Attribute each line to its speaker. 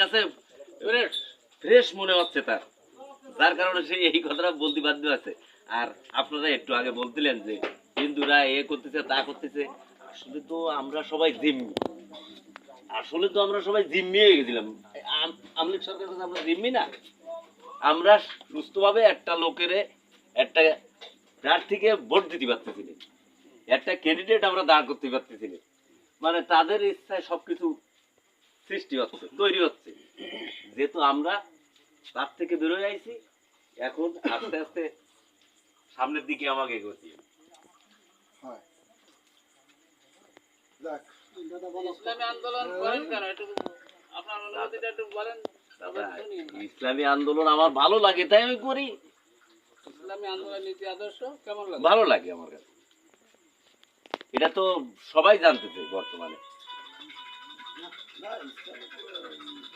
Speaker 1: কাছে এবারে ফ্রেশ মনে হচ্ছে তার, যার কারণে সে এই কথাটা বলতে বাধ্য আছে। আর আপনারা একটু আগে বলছিলেন যে হিন্দুরা এ করতেছে তা করতেছে, আসলে তো আমরা সবাই জিম্মি, আসলে তো আমরা সবাই জিম্মি হয়ে গেছিলাম। আমলিক সরকার কাছে আমরা জিম্মি না, আমরা সুস্থভাবে একটা লোকের একটা প্রার্থীকে ভোট দিতে পারতেছি না, একটা ক্যান্ডিডেট আমরা দাঁড় করতে পারতেছি না, মানে তাদের ইচ্ছায় সবকিছু সৃষ্টি হচ্ছে, তৈরি হচ্ছে। যেহেতু আমরা তার থেকে বেরোয় আইছি, এখন আস্তে আস্তে সামনের দিকে আমাকে এগোচ্ছি।
Speaker 2: হয় যাক
Speaker 3: ইসলামী আন্দোলন করেন কেন একটু আপনার অনুভূতিটা একটু বলেন।
Speaker 1: দাদা, ইসলামী আন্দোলন আমার ভালো লাগে তাই আমি করি।
Speaker 3: ইসলামী আন্দোলন নীতি আদর্শ কেমন লাগে?
Speaker 1: ভালো লাগে আমার কাছে, এটা তো সবাই জানতেছে বর্তমানে।
Speaker 2: না ইসলাম